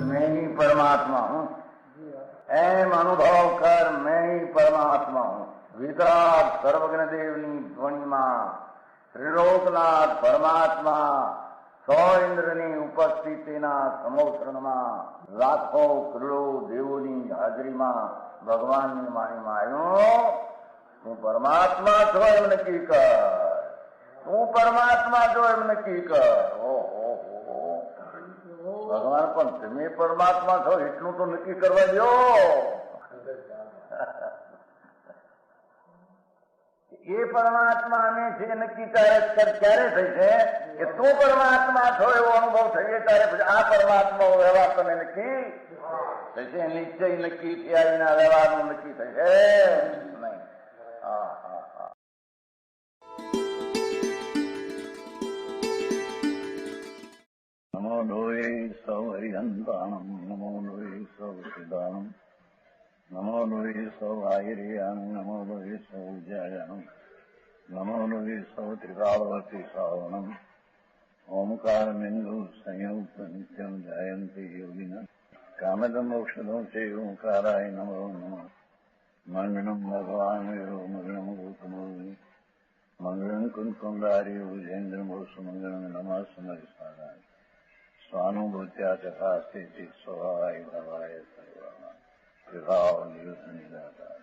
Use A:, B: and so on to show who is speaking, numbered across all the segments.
A: मैं ही परमात्मा हूँ, एम अनुभव कर मैं ही परमात्मा हूँ। वितराग सर्वज्ञ देवनी ध्वनिमा त्रिलोकनाथ परमात्मा सौ इंद्રની ઉપસ્થિતિના સમોત્સવમાં લાખો કરોડો દેવોની હાજરીમાં ભગવાનની વાણીમાં આવ્યો, તું પરમાત્મા છો એમ નક્કી કર, તું પરમાત્મા છો એમ નક્કી કર. ઓહો, ભગવાન પણ તમે પરમાત્મા છો એટલું તો નક્કી કરવા દો. એ પરમાત્માને છે નક્કી ક્યારે થઈ છે કે તું પરમાત્મા છો એવો અનુભવ થઈએ ત્યારે પછી આ પરમાત્મા વ્યવહાર તને નક્કી થશે. નિશ્ચય નક્કી થયા વિના વ્યવહારનું નક્કી થશે નહીં. હા હા હા. નમો લોહે સૌ હરિહંતાણમ, નમો લોહે સૌ સિદ્ધાણમ, નમો લોહે સૌ આયર્યાણમ, નમો લોહે સૌ જયાણમ, નમો લોહે સૌ ત્રિકાળવતી શ્રાવણમ. ઓમકાર બિંદુ સંયુક્ત નિત્યમ જાયંતી યોગિના કામદમ મોક્ષદમ છે ઓંકારાય નમો નમઃ. મંગળમ ભગવાન વિરો મંગળમ ગૌતમોર્મિ મંગળમ કુંકુંડારી ભુજેન્દ્ર મોક્ષ મંગળમ નમઃ સમરિસારાય સ્વાનુભૂત્યા તથાસ્તિ સ્વભાવાય ભવાય સર્વા વિભાવ નિયુત નિરાકાર.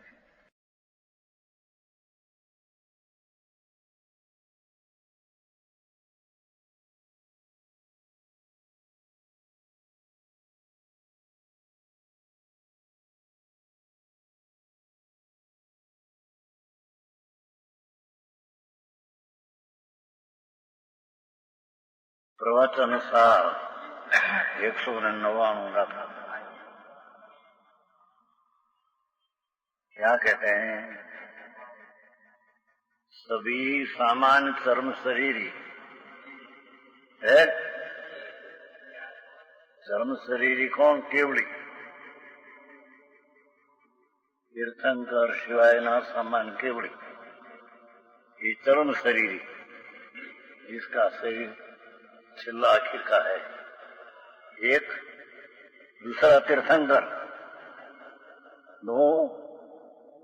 A: प्रवचन सार 199 गाथा. क्या कहते हैं? सभी सामान्य चर्म शरीरी है. चर्म शरीरी कौन? केवड़ी तीर्थंकर शिवाय ना सामान्य केवड़ी, ये चर्म शरीरी, इसका शरीर छिल्ला आखिर का है. एक दूसरा तीर्थंकर, दो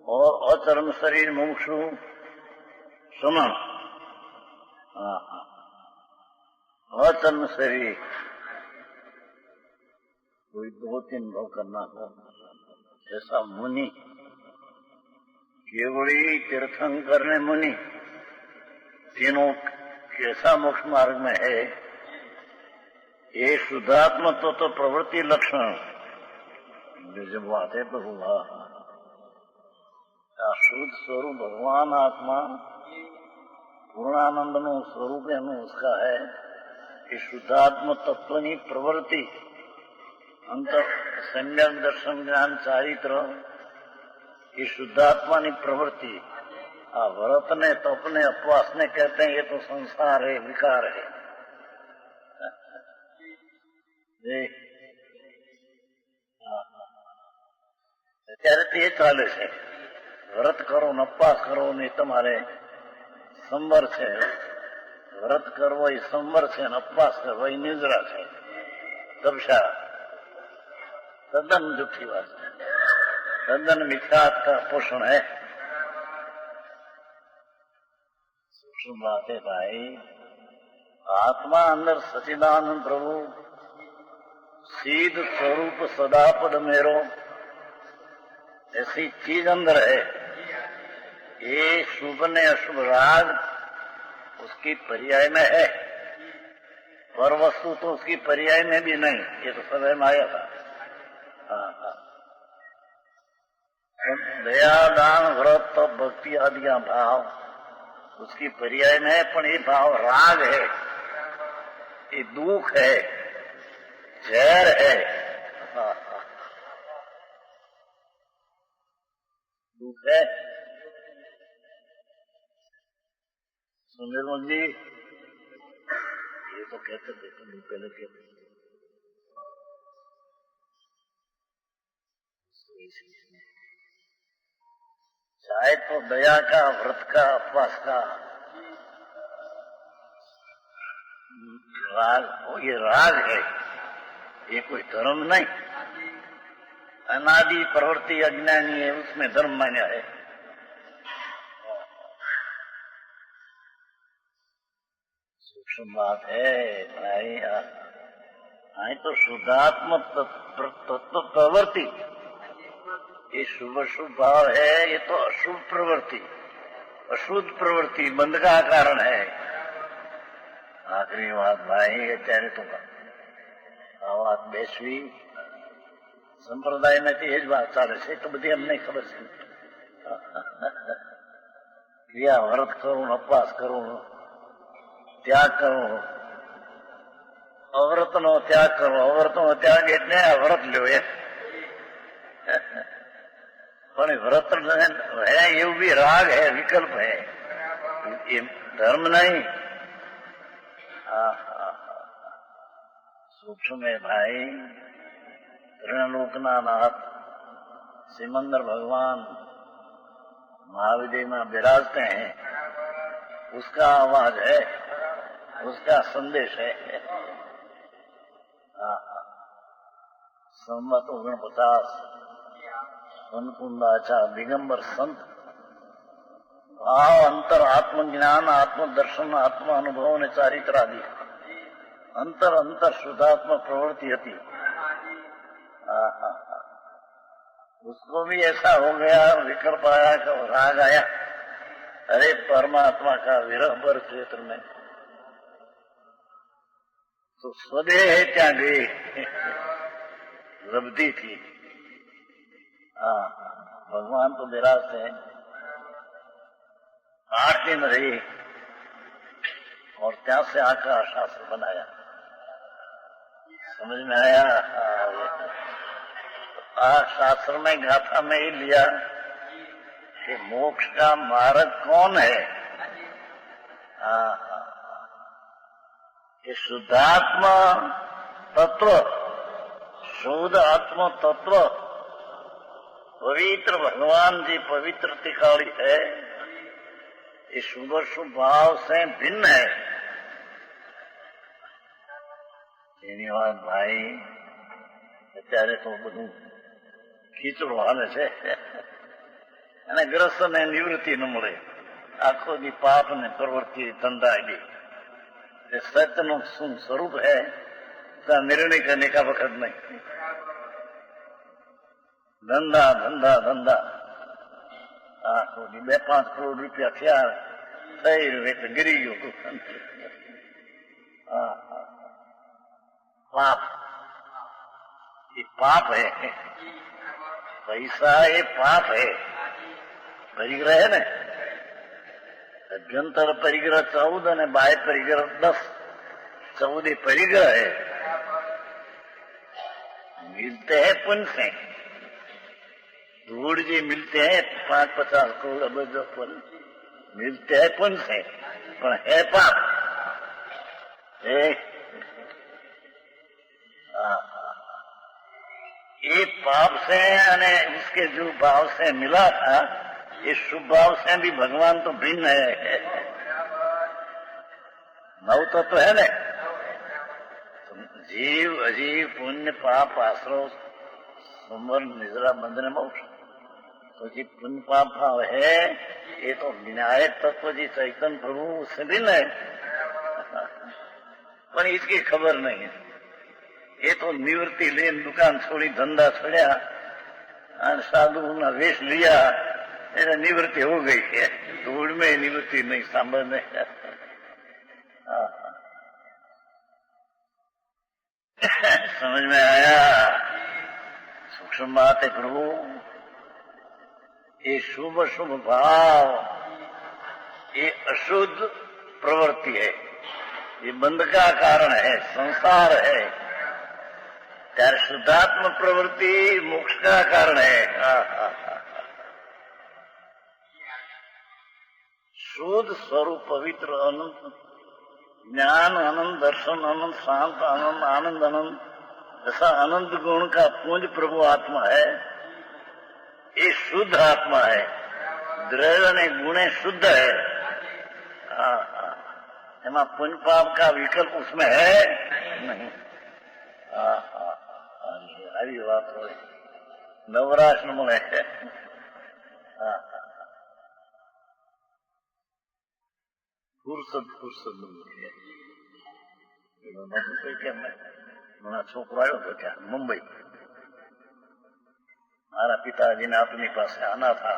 A: और अचर्म शरीर मुमुक्षु समण. अचर्म शरीर कोई 2-3 भाव करना हो, जैसा मुनि केवड़ी तीर्थंकर ने मुनि तीनों कैसा मोक्ष मार्ग में है. ये शुद्धात्म तो प्रवृत्ति लक्षण जब बात है तो हुआ शुद्ध स्वरूप भगवान आत्मा पूर्णानंद નું સ્વરૂપ એનું उसका है कि शुद्धात्म तत्वની प्रवृत्ति अंतर सम्यक दर्शन ज्ञान चारित्र ये शुद्धात्माની प्रवृत्ति. आ व्रत ने तप ने उपवास ने कहते हैं ये तो संसार है, विकार है. ત્યારે તે ચાલે છે. વ્રત કરો ને ઉપવાસ કરો ને તમારે સંવર છે. વ્રત કરવો એ સંવર છે ને ઉપવાસ કરવો એ નિદ્રા છે. તપસ્યા તદ્દન જુઠ્ઠી વાત છે, તદ્દન મિથ્યા का पोषण है. सूक्ष्म बात है भाई. आत्मा अंदर सचिदानंद प्रभु सीध स्वरूप सदापद मेरो ऐसी चीज अंदर है. ये शुभ ने अशुभ राग उसकी पर्याय में है, पर वस्तु तो उसकी पर्याय में भी नहीं. ये तो समय में आया था. दया दान व्रत तप भक्ति आदि का भाव उसकी पर्याय में है, पण ये भाव राग है, ये दुख है, जहर है. दुख है. सुनील जी ये तो कहते थे पहले कहते चाहे तो दया का, व्रत का, उपवास का राग हो, ये राग है, ये कोई धर्म नहीं। अनादि प्रवृत्ति अज्ञानी है, उसमें धर्म मान्य है। सूक्ष्म बात है भाई। आई तो शुद्धात्म तत्व प्रवृत्ति, ये शुभ शुभ भाव है, ये तो अशुभ प्रवृत्ति, अशुद्ध प्रवृत्ति बंध का कारण है। आखिरी बात भाई, અત્યારે તો આ વાત બેસવી સંપ્રદાયમાંથી એ જ વાત ચાલે છે, તો બધી અમને ખબર છે। ક્રિયા વ્રત કરું, ઉપવાસ કરું, ત્યાગ કરું, અવ્રતનો ત્યાગ કરો, અવ્રતનો ત્યાગ એટલે વ્રત લ્યો એ। પણ વ્રત है એવું भी राग है, विकल्प है, ये धर्म नहीं। सूक्ष्म है भाई। त्रिलोकना नाथ सिमंदर भगवान महाविद्य में विराजते हैं, उसका आवाज है, उसका संदेश है। संवत 49 वनकुंडाचा दिगंबर संत भाव अंतर आत्मज्ञान, आत्मदर्शन, आत्म अनुभव ने चारित्र आदि अंतर अंतर शुद्धात्म प्रवृत्ति थी। उसको भी ऐसा हो गया, विकल्प आया, राग आया, अरे परमात्मा का विरह भर क्षेत्र में तो स्वदेह क्या गए, लब्धि थी। भगवान तो विराजते हैं। 8 दिन रही और ત્યાં से आकर शास्त्र बनाया। समझ में आया? शास्त्र में गाथा में ही लिया कि मोक्ष का मार्ग कौन है। ये शुद्धात्मा तत्व, शुद्ध आत्म तत्व पवित्र भगवान जी पवित्र तिकाड़ी है। ये शुभ शुभ भाव से भिन्न है। એની વાત ભાઈ અત્યારે તો બધું ખીચડો હાલે છે અને ગ્રસ્તને નિવૃત્તિ ન મળે, આખો દી પાપ ને પ્રવૃત્તિ ધંધાયેલી। સત્યનું શું સ્વરૂપ है उसका निर्णय करने का वक्त नहीं। धंधा धंधा धंधा, आखो दी 2-5 करोड़ रुपया થયા થઈ રહ્યું એટલે ગીરી ગયો। पाप, ये पाप है, पैसा ये पाप है। परिग्रह है ना, अभ्यंतर परिग्रह 14 અને बाह्य परिग्रह 10, 14 परिग्रह है। मिलते हैं पुण्य से, धूड़ जी मिलते हैं 5-50 करोड़ अबज पुण्य मिलते हैं पुण्य से, पर है पाप। ये पाप से यानी उसके जो भाव से मिला था, ये शुभ भाव से भी भगवान तो भिन्न है। नव तत्व है ना, जीव अजीव पुण्य पाप आश्रव संवर निजरा बंधन मोक्ष, तो जी पुण्य पाप भाव है, ये तो विनायक तत्व जी चैतन्य प्रभु उससे भिन्न है। पर इसकी खबर नहीं है। ये तो निवृत्ति लेन दुकान छोड़ी, धंधा छोड़ा, साधु ना वेश लिया, निवृत्ति हो गई है। धूड़ में निवृत्ति नहीं, सांबर में। समझ में आया? सूक्ष्म बात है प्रभु। ये शुभ शुभ भाव, ये अशुद्ध प्रवृत्ति है, ये बंध का कारण है, संसार है। ત્યારે શુદ્ધાત્મ પ્રવૃત્તિ મોક્ષ का कारण है। शुद्ध स्वरूप पवित्र अनंत ज्ञान आनंद, दर्शन आनंद, शांत आनंद, आनंद आनंद, ऐसा अनंत गुण का पुंज प्रभु आत्मा है। ये शुद्ध आत्मा है। द्रव्य ने गुणे शुद्ध है। एमा पुण्य पाप का विकल्प उसमें है नहीं। આવી વાત હોય નવરાશ ન મળે। ફુરસદ ન મળે। કેમ મારા છોકરો આવ્યો હતો ત્યાં મુંબઈ, મારા પિતાજીને આપની પાસે આના था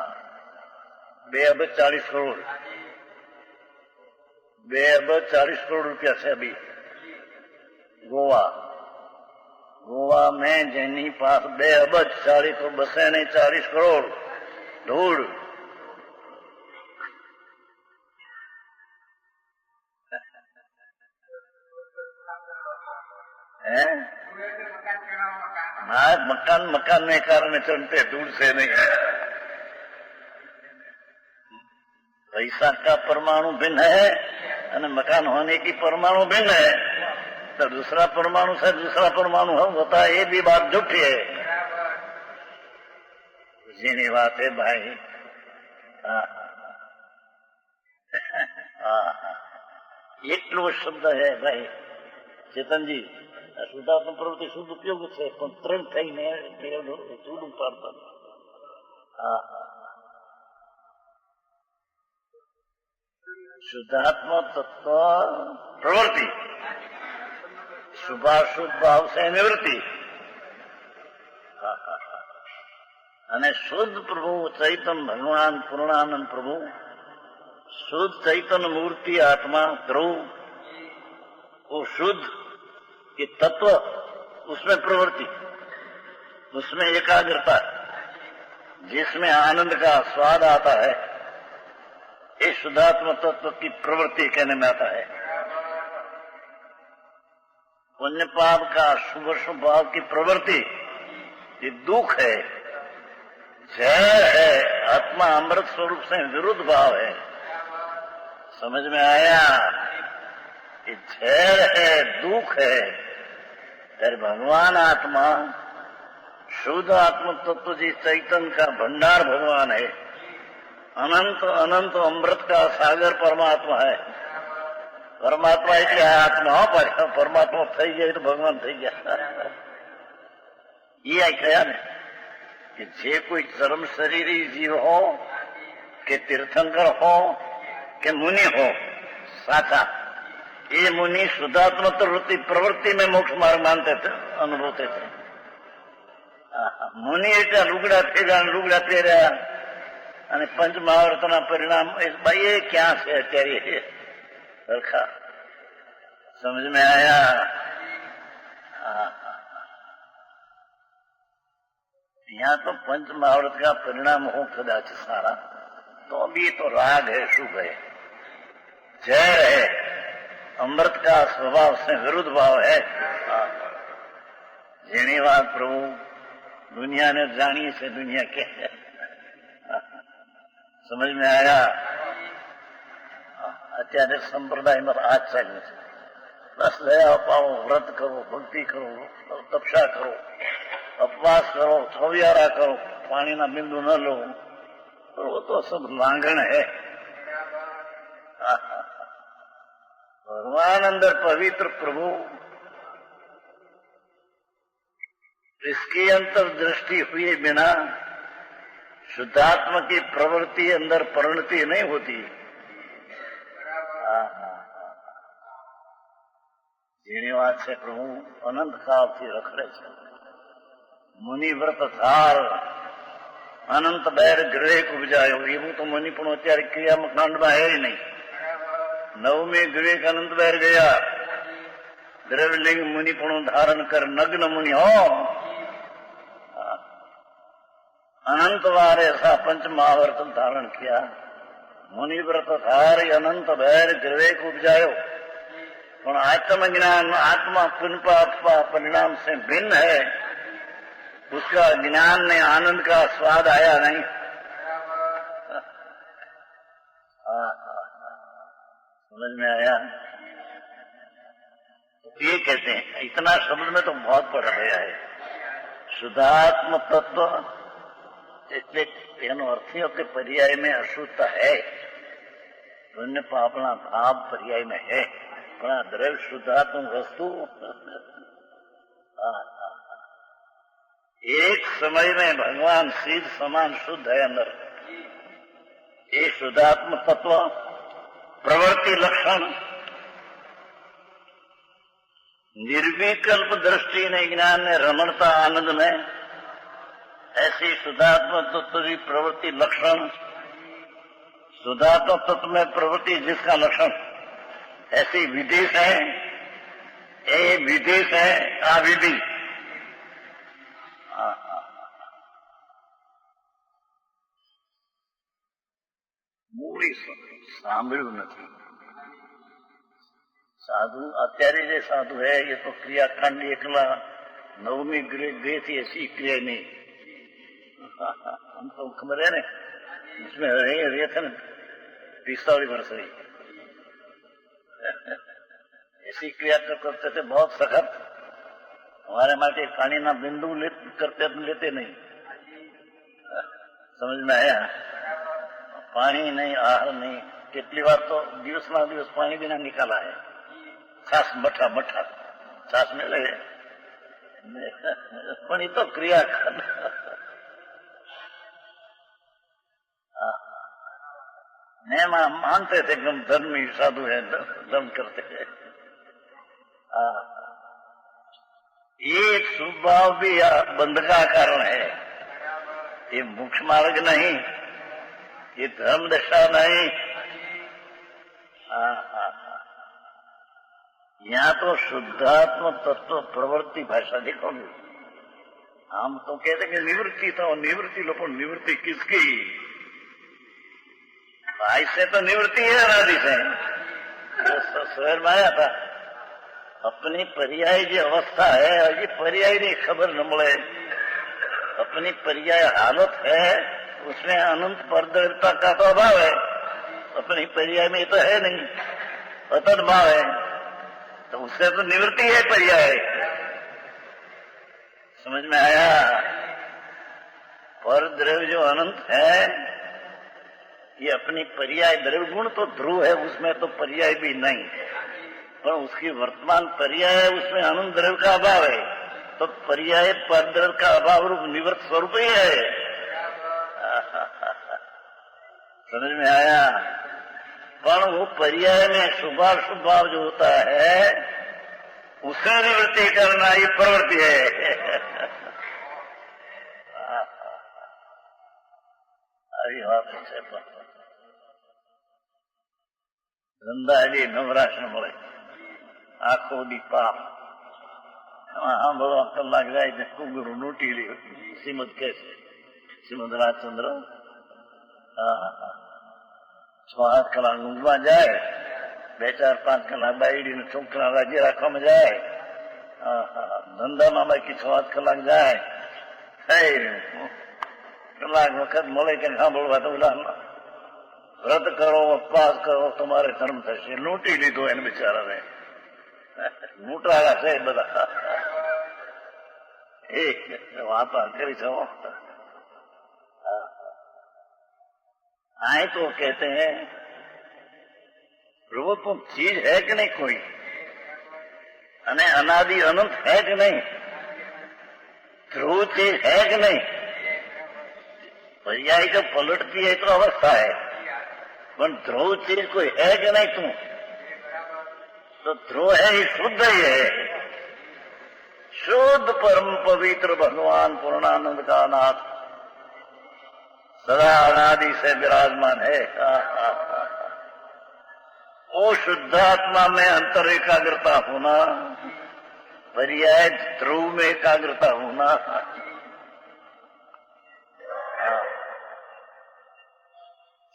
A: 2 અબજ 40 કરોड़, 2 અબજ 40 करोड़ रुपया છે अभी गोवा। गोवा में જેની पास 2 અબજ 40 तो बसे नहीं 40 करोड़ धूल। मकान मकान ने कारण चलते धूल से नहीं। पैसा का परमाणु भिन्न है और मकान होने की परमाणु भिन्न है। तो दूसरा परमाणु से दूसरा परमाणु होता है, ये भी बात झूठी है। जीनी बात है भाई। એટલો શબ્દ है भाई चेतन जी। શુદ્ધાત્મા પ્રવૃત્તિ શુદ્ધ ઉપયોગ છે, પણ 3 થઈને જુદું પાડતા। શુદ્ધાત્મા તત્વ પ્રવૃત્તિ, શુભાશુભ ભાવ से निवृत्ति અને શુદ્ધ પ્રભુ ચૈતન ભગવાન પૂર્ણાનંદ प्रभु, शुद्ध चैतन्य मूर्ति आत्मा ध्रुव, वो शुद्ध ये तत्व, उसमें प्रवृत्ति, उसमें एकाग्रता, जिसमें आनंद का स्वाद आता है, ये शुद्धात्म तत्व की प्रवृत्ति कहने में आता है। पुण्य पाप का शुभ शुभ भाव की प्रवृत्ति ये दुख है, जय है, आत्मा अमृत स्वरूप से विरुद्ध भाव है। समझ में आया? कि झेर है, दुख है, तेरे भगवान आत्मा शुद्ध आत्म तत्व जी चैतन्य का भंडार भगवान है। अनंत अनंत अमृत का सागर परमात्मा है। परमात्मा એટલે આત્મા પર પરમાત્મા થઈ જાય તો ભગવાન થઈ ગયા। ये कहा ने कि जे कोई चरम शरीरी जीव हो के तीर्थंकर हो के मुनि हो साचा, ये मुनि शुद्धात्म प्रवृत्ति में मोक्ष मार्ग मानते थे, अनुभवते थे। मुनि एटला लुगड़ा પહેર્યા અને પંચ મહાવ્રતના પરિણામ ભાઈ એ ક્યાં છે અત્યારે સરખા? समझ में आया? यहाँ तो पंच महाव्रत का परिणाम हो कदाच सारा, तो भी तो राग है, शुभ है, जय है, अमृत का स्वभाव से विरुद्ध भाव है। जेनी बात प्रभु दुनिया ने जानी से दुनिया के है। समझ में आया? અત્યારે સંપ્રદાયમાં આ જ ચાલ્યું છે। બસ દયા અપાવો, વ્રત કરો, ભક્તિ કરો, તપસ્યા કરો, उपवास करो, छवियारा करो, पानी ना बिंदु न लो, तो वो तो सब लांघन है। भगवान अंदर पवित्र प्रभु, इसकी अंतर्दृष्टि हुए बिना शुद्धात्मा की प्रवृत्ति अंदर परिणति नहीं होती। જેની વાત છે પ્રભુ અનંત કાળથી રખડે છે। મુનિ વ્રત થાળ અનંત બેર ગ્રહ ઉપજાયો, એવું તો મુનિ પણ અત્યારે ક્રિયાકાંડમાં હે નહીં। 9મે ગ્રહ અનંત બેર ગયા, દ્રવ્યલિંગ મુનિ પણ ધારણ કર નગ્ન મુનિ हो। अनंत बार ऐसा पंच महावर्त धारण किया, मुनि व्रत धार अनंत बैर ग्रह उपजायो, पर आत्मज्ञान आत्मा पुण्य परिणाम से भिन्न है, उसका ज्ञान ने आनंद का स्वाद आया नहीं। समझ में आया? ये कहते हैं, इतना शब्द में तो बहुत पढ़ गया है। शुद्धात्म तत्व એટલે એનો અર્થ એ કે પર્યાય में અશુદ્ધતા है, पुण्य पापना भाव पर्याय में है, પણ આ દ્રવ્ય શુદ્ધાત્મક વસ્તુ एक समय में भगवान सीध समान शुद्ध है अंदर। ये शुद्धात्म तत्व प्रवृत्ति लक्षण निर्विकल्प दृष्टि ने ज्ञान ने रमणता आनंद में, ऐसी शुद्धात्म तत्व की प्रवृत्ति लक्षण, शुद्धात्म तत्व में प्रवृत्ति जिसका लक्षण ऐसी विदेश है, ये विदेश है आ विधि। મૂળી સાંભળ્યું નથી સાધુ અત્યારે જે સાધુ है ये तो क्रियाकांड एकला 9वीं ग्रेड थी ऐसी क्रिया नहीं, हमको खबर है ना, इसमें रहे थे ना 45 वर्ष रही ऐसी क्रिया करते थे बहुत सख्त। हमारे माटे पानी ना बिंदु करते लेते नहीं, समझ में आया? पानी नहीं, आहार नहीं, कितनी बार तो दिवस ना दिवस पानी बिना निकाला है, छास मठा मठा छास में लगे पण तो क्रिया मानते थे एकदम धर्मी साधु है, दम करते हैं। ये स्वभाव भी बंध का कारण है, ये मोक्ष मार्ग नहीं, ये धर्म दशा नहीं। यहाँ तो शुद्धात्म तत्व प्रवृत्ति भाषा देखोगे, हम तो कहते कि निवृत्ति था, निवृत्ति लो, निवृत्ति किसकी? भाई से तो निवृत्ति है अनादि से, शहर में आया था अपनी पर्याय जो अवस्था है, ये पर्याय नहीं खबर न मिले, अपनी पर्याय हालत है उसमें अनंत परदेवता का तो अभाव है, अपनी पर्याय में तो है नहीं, अतत भाव है, तो उससे तो निवृत्ति है पर्याय। समझ में आया? पर द्रव्य जो अनंत है ये अपनी पर्याय द्रव्य गुण तो ध्रुव है, उसमें तो पर्याय भी नहीं, पर उसकी वर्तमान पर्याय है, उसमें अनंत द्रव्य का अभाव है, तो पर्याय पर द्रव्य का अभाव रूप निवृत्त स्वरूप ही है। समझ में आया? पर वो पर्याय में शुभाव जो होता है उसे निवृत्ति करना ये प्रवृत्ति है। अरे बात है, धंधा जी नवराश न મળે, આખો દી પાપ સાંભળવા કલાક જાય ને કુગરું નૂટી લ્યો, શ્રીમદ કે છે શ્રીમદ રાજચંદ્ર 6-8 કલાક ઊંઘવા જાય, 2-4-5 કલાક બાયડીને છોકરા રાજી રાખવામાં જાય, ધંધામાં બાકી 6-8 કલાક જાય, કલાક વખત મળે કે સાંભળવા તો વ્રત કરો, ઉપવાસ કરો, તમારે ધર્મ થશે, લૂંટી લીધો એને બિચારાને, લૂંટાયા છે બધા, એક વાત કરી છો। आए तो कहते हैं प्रभु तुम चीज है कि नहीं कोई, अने अनादि अनंत है कि नहीं, ध्रुव चीज है कि नहीं। पर्याय जब पलटती है तो अवस्था है, पर ध्रुव चीज कोई है कि नहीं तुम, तो ध्रुव है ही शुद्ध ही है, शुद्ध परम पवित्र भगवान पूर्णानंद का नाथ सदा अनादि से विराजमान है। वो शुद्धात्मा में अंतर एकाग्रता होना, पर्याय ध्रुव में एकाग्रता होना,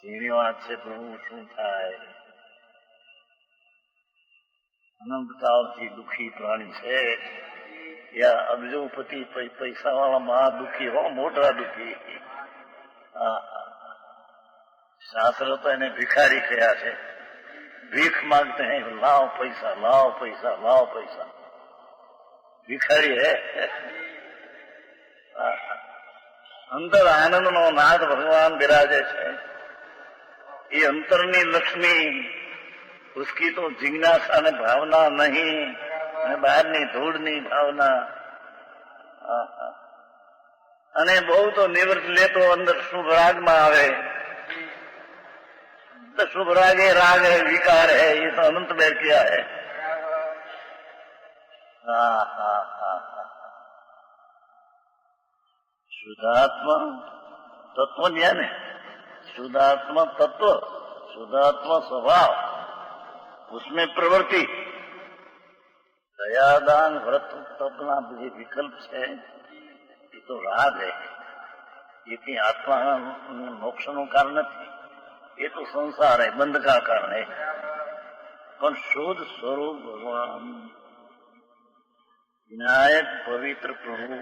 A: सीधी बात से प्रभु शू थाय, अनंत काल की दुखी प्राणी है, या अब्जोपति पैसा वाला महा दुखी हो, मोटा दुखी। शास्त्र तो इन्हें भिखारी कहा है, भीख मांगते हैं, लाओ पैसा लाओ पैसा लाओ पैसा, भिखारी है। અંદર આનંદનો નાદ ભગવાન બિરાજે છે. એ અંતરની લક્ષ્મી, उसकी तो जिज्ञासा ने भावना नहीं, બહારની ધૂળની ભાવના. અને બહુ તો નિવૃત્ત લે તો અંદર શુભ રાગમાં આવે. तो शुभ राग है, राग है, विकार है, ये तो अनंत में किया है. शुद्धात्मा तत्व ज्ञान है, शुद्धात्मा तत्व, शुद्धात्मा स्वभाव, उसमें प्रवृत्ति, दयादान व्रत तपना જે વિકલ્પ છે એ તો રાગ है. ये कहीं आत्मा મોક્ષનું કારણ નથી, ये तो संसार है, बंध का कारण है. पर शुद्ध स्वरूप भगवान, विनायक पवित्र प्रभु,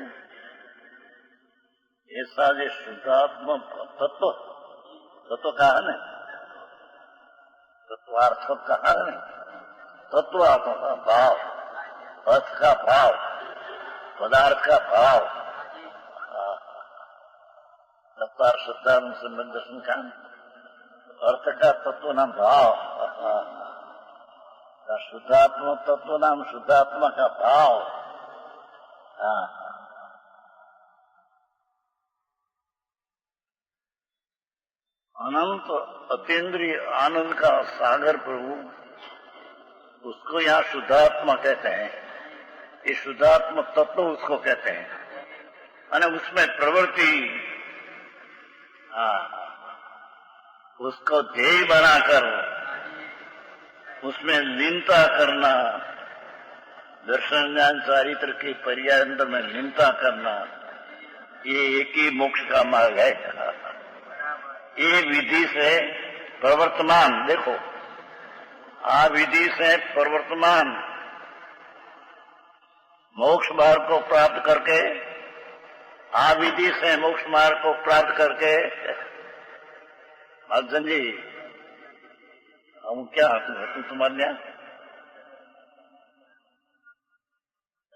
A: ऐसा जो शुद्धात्मा तत्व, तत्व कहा है, तत्वार्थ कहा है, तत्वात्मा का भाव, अर्थ का भाव, पदार्थ का भाव, तत्वार्थ श्रद्धा संबंध दर्शन का अर्थ का तत्व नाम भाव, शुद्धात्मा तत्व नाम शुद्धात्मा का भाव. अनंत अतीन्द्रिय आनंद का सागर प्रभु, उसको यहाँ शुद्धात्मा कहते हैं. ये शुद्धात्मा तत्व उसको कहते हैं. और उसमें प्रवृत्ति, उसको ध्येय बनाकर उसमें लीनता करना, दर्शन ज्ञान चारित्र के पर्याय में लीनता करना, ये एक ही मोक्ष का मार्ग है. ये विधि से प्रवर्तमान, देखो आ विधि से प्रवर्तमान मोक्ष मार्ग को प्राप्त करके, आ विधि से मोक्ष मार्ग को प्राप्त करके, अर्जुन जी हम क्या હતું तुम्हारे यहाँ?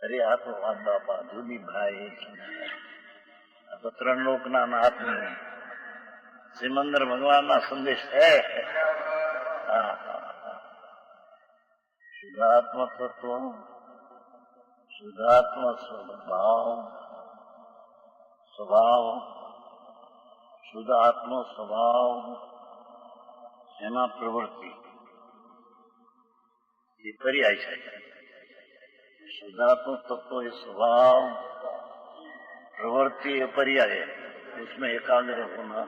A: अरे આ તો વાત બાપા જુદી ભાઈ, આ તો ત્રણ લોકના નાથ સિમંદર ભગવાનના સંદેશ છે. શુદ્ધાત્મ તત્વ, શુદ્ધાત્મ સ્વભાવ, સ્વભાવ, શુદ્ધાત્મ સ્વભાવ, એમાં પ્રવૃત્તિ, ये पर्याय है. शुद्धात्म तत्व ये स्वभाव, प्रवृत्ति ये पर्याय है, उसमें एकाग्र होना.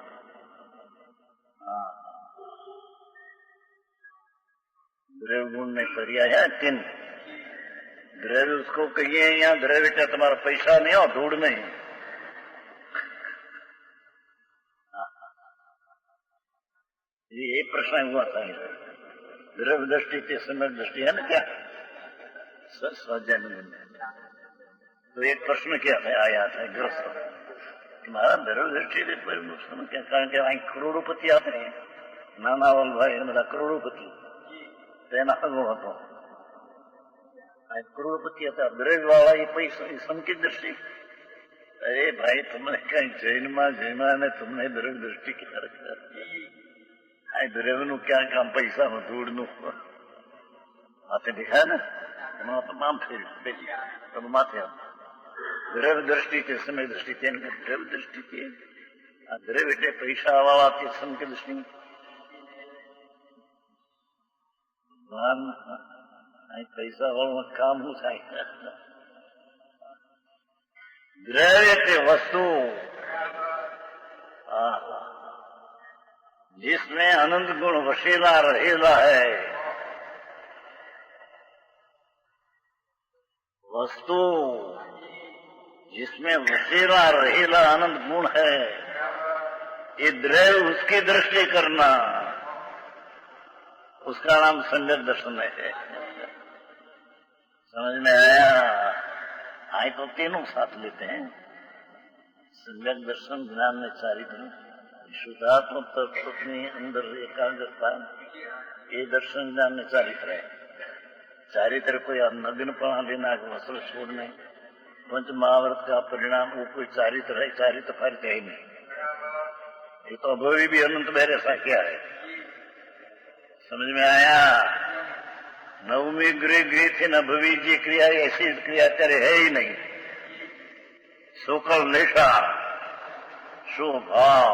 A: द्रव्य गुण में पर्याय है 3. द्रव्य उसको कहिए, यहाँ द्रव्य का तुम्हारा पैसा नहीं हो, धूड़ नहीं. ये प्रश्न हुआ था, द्रव्य दृष्टि के समय दृष्टि है ना क्या स्वाध्याय में. तो एक प्रश्न क्या है आया था ग्रस्त, तुम्हारा द्रव्य दृष्टि क्या, कारण के वहीं करोड़ोपति आते हैं, नाना वाल भाई मेरा करोड़ोपति तेना गुण હતો. करोड़पति હતા, द्रव्य वाला ये पैसा संकित दृष्टि. अरे भाई तुमने कहीं जैन ने तुमने द्रव्य दृष्टि क्या रखा? द्रव्य નું ક્યાં કામ, પૈસા નું ધૂળ નું માથે દેખાય ને, એમાં તમામ ફેર માથે દ્રવ્ય દ્રષ્ટિ છે, સમય દ્રષ્ટિ છે, દ્રવ્ય દ્રષ્ટિ છે. આ દ્રવ્ય એટલે પૈસા વાળા છે, સંખ્ય દૃષ્ટિ. પૈસા વાળું કામ શું થાય? દ્રવ્ય એટલે વસ્તુ जिसमें अनंत गुण वसेला रहेला है. वस्तु जिसमें वसेला रहेला अनंत गुण है, ये द्रव्य उसकी दृष्टि करना, उसका नाम सम्यक दर्शन है. समझ में आया? आए तो तीनों साथ लेते हैं, सम्यक दर्शन, ज्ञान में चारित्र, शुद्धात्म तत्व में अंदर एकाग्रता, ये दर्शन ज्ञान में चारित्र है. चारित्र कोई नग्न पना लेना, वस्त्र छोड़ने, पंच महाव्रत का परिणाम वो कोई चारित्र है, चारित्र फर्क है ही नहीं। ये तो अभी भी अनंत बहरे सा क्या है, समझ में आया? नवमी गृह गृह थी न भवी जी क्रिया, ऐसी क्रिया तेरे है ही नहीं। शुक्ल निशा शुभ भाव,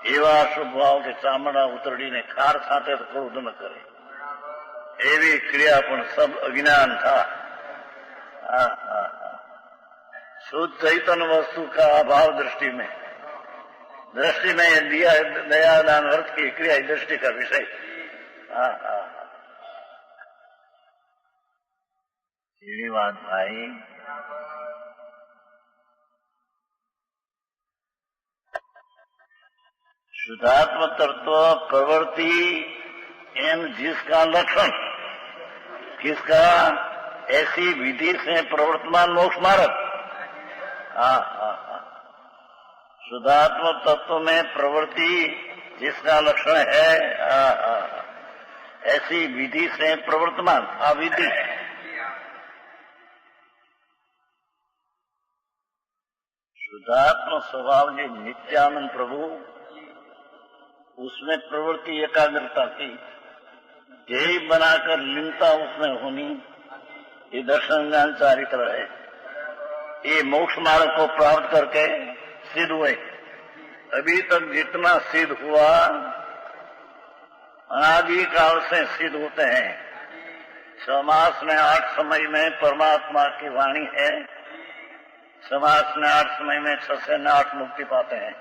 A: एवा शुभ भाव के चामड़ा उतरડીને ખાર સાથે તો ક્રોધ ન કરે, એવી ક્રિયા પણ सब अज्ञान था। शुद्ध चैतन्य वस्तु का अभाव दृष्टि में दिया दया दान अर्थ की क्रिया दृष्टि का विषय। ये बात भाई, शुद्धात्म तत्व प्रवृत्ति एन जिसका लक्षण किसका, ऐसी विधि से प्रवर्तमान मोक्ष मार्ग। शुद्धात्म तत्व में प्रवृत्ति जिसका लक्षण है, ऐसी विधि से प्रवर्तमान अविधि। शुद्धात्म स्वभाव जो नित्यानंद प्रभु, उसमें प्रवृत्ति एकाग्रता की ध्येय बनाकर लीनता उसमें होनी, ये दर्शन ज्ञान चारित्र है। ये मोक्ष मार्ग को प्राप्त करके सिद्ध हुए। अभी तक जितना सिद्ध हुआ अनादि काल से सिद्ध होते हैं। समास में 8 समय में परमात्मा की वाणी है, समास में 8 समय में 6 से 8 मुक्ति पाते हैं।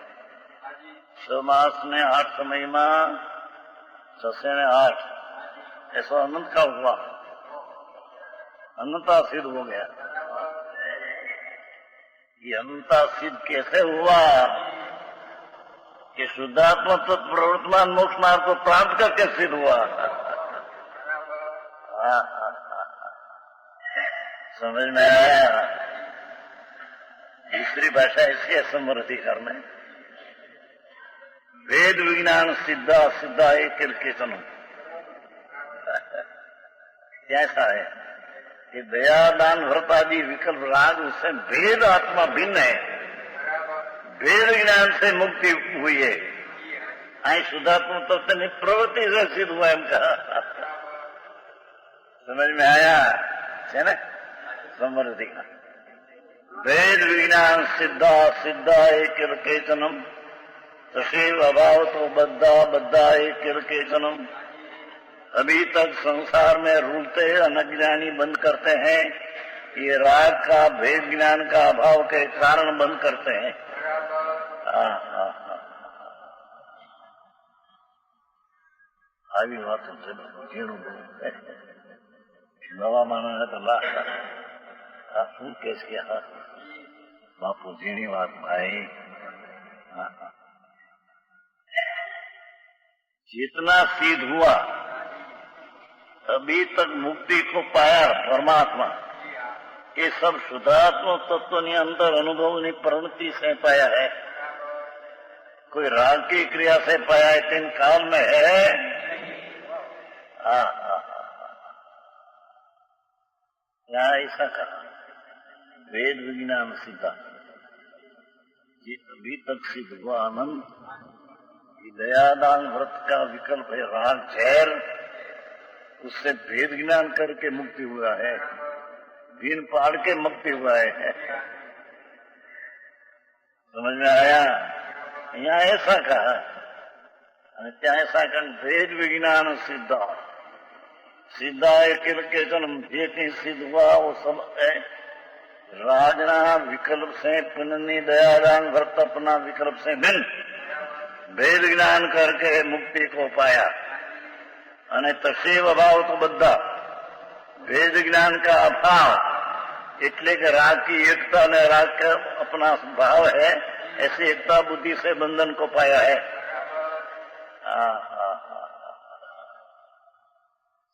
A: समास में 8 समय में 6 से 8, ऐसा अनंत का हुआ, अनंता सिद्ध हो गया। ये अनंता सिद्ध कैसे हुआ कि शुद्धात्मा तत्व प्रवर्तमान मोक्ष मार्ग को प्राप्त करके सिद्ध हुआ। समझ में आया? दूसरी भाषा ऐसी है समृद्धिकर में, वेद विज्ञान सिद्धा सिद्धा एक कीर्तन। कैसा है कि दया दान व्रत आदि विकल्प राग, उससे भेद आत्मा भिन्न है, वेद ज्ञान से मुक्ति हुई है। आई शुद्धात्मा तत्व ने प्रवृत्ति से सिद्ध हुआ इनका। समझ में आया है ना? समृद्धि का वेद विज्ञान सिद्धा सिद्धा एक कीर्तनम, तसेव अभाव तो बद्धा बद्धा एक कीर्तनम। अभी तक संसार में रूलते अनज्ञानी बंद करते हैं, ये राग का भेद ज्ञान का अभाव के कारण बंद करते हैं। આવી વાતો છે, ઝીણું નવા માણસ તો લાગતા શું કે છે? બાપુ ઝીણી વાત ભાઈ। जितना सिद्ध हुआ अभी तक मुक्ति को पाया परमात्मा, ये सब शुद्धात्मा तत्व ने अंदर अनुभव ने प्रवृत्ति से पाया है। कोई राग की क्रिया से पाया है, 3 काल में है। यहाँ ऐसा कहा वेद विज्ञान सिद्धा, अभी तक सिद्ध हुआ आनंद, दयादान व्रत का विकल्प है राग झैर, उससे भेद ज्ञान करके मुक्ति हुआ है, दीन पाड़ के मुक्ति हुआ है। समझ में आया? यहाँ ऐसा कहा, क्या ऐसा कहा? भेद विज्ञान सिद्धा सिद्धा के जन्म जे कहीं सिद्ध हुआ वो सब है राजना विकल्प से पुण्य दयादान व्रत अपना विकल्प से भिन्न भेद ज्ञान करके मुक्ति को पाया। અને તસેવ અભાવ તો બધા भेद ज्ञान का अभाव, એટલે કે राग की एकता ने राग का अपना भाव है, ऐसी एकता बुद्धि से बंधन को पाया है।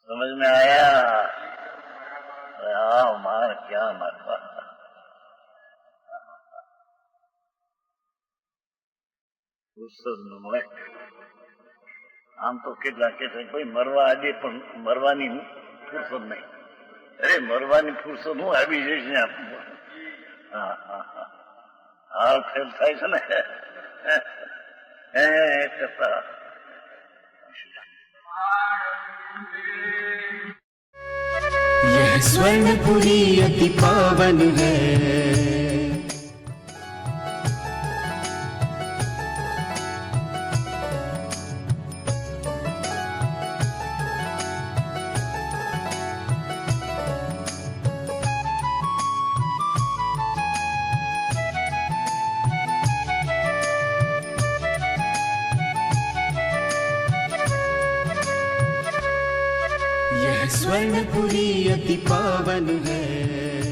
A: समझ में आया? मार क्या मारवा મળે। આમ તો કેટલા કે ભાઈ મરવા આજે પણ મરવાની ફુરસદ નહીં, અરે મરવાની ફુરસત હું આવી જઈશ ને. હા હા હા હાલ ફેલ થાય છે ને કરતા.
B: यह स्वर्णपुरी अति पावन है. यह स्वर्णपुरी अति पावन है.